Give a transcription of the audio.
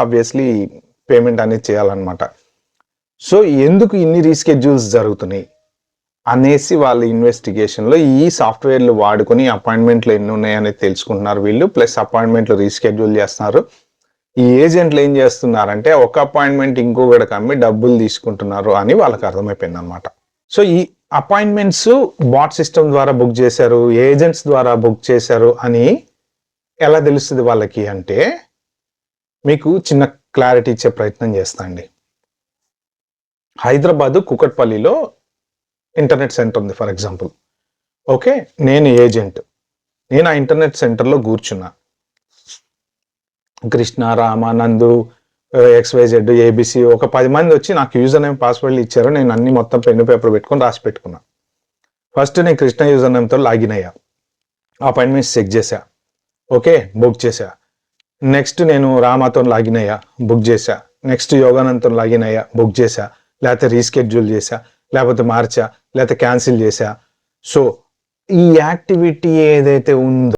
Obviously payment అనేది చేయాలన్నమాట. So ఎందుకు ఇన్ని రీస్కెడ్యూల్స్ జరుగుతున్నాయి అనేసి వాళ్ళ ఇన్వెస్టిగేషన్లో ఈ సాఫ్ట్వేర్లు వాడుకొని అపాయింట్మెంట్లు ఎన్ని ఉన్నాయనేది తెలుసుకుంటున్నారు వీళ్ళు. ప్లస్ అపాయింట్మెంట్లు రీస్కెడ్యూల్ చేస్తున్నారు. ఈ ఏజెంట్లు ఏం చేస్తున్నారంటే ఒక అపాయింట్మెంట్ ఇంకొకటికి అమ్మి డబ్బులు తీసుకుంటున్నారు అని వాళ్ళకి అర్థమైపోయింది అనమాట. సో ఈ అపాయింట్మెంట్స్ బాట్ సిస్టమ్ ద్వారా బుక్ చేశారు, ఏజెంట్స్ ద్వారా బుక్ చేశారు అని ఎలా తెలుస్తుంది వాళ్ళకి అంటే, మీకు చిన్న క్లారిటీ ఇచ్చే ప్రయత్నం చేస్తా అండి. హైదరాబాద్ కుకట్పల్లిలో ఇంటర్నెట్ సెంటర్ ఉంది ఫర్ ఎగ్జాంపుల్. ఓకే, నేను ఏజెంట్, నేను ఆ ఇంటర్నెట్ సెంటర్లో కూర్చున్నా. కృష్ణ, రామ, నందు, XYZ, ABC ఒక 10 మంది వచ్చి నాకు యూజర్ నేమ్ పాస్వర్డ్లు ఇచ్చారు. నేను అన్ని మొత్తం పెన్ను పేపర్ పెట్టుకొని రాసి పెట్టుకున్నా. ఫస్ట్ నేను కృష్ణ యూజర్ నేమ్తో లాగిన్ అయ్యా, అపాయింట్మెంట్స్ చెక్ చేశా, ఓకే బుక్ చేశా. నెక్స్ట్ నేను రామాతో లాగిన్ అయ్యా, బుక్ చేశా. నెక్స్ట్ యోగానంద్తో లాగిన్ అయ్యా, బుక్ చేశా. లేకపోతే రీస్కెడ్యూల్ చేశా, లేకపోతే మార్చా, లేకపోతే క్యాన్సిల్ చేశా. సో ఈ యాక్టివిటీ ఏదైతే ఉందో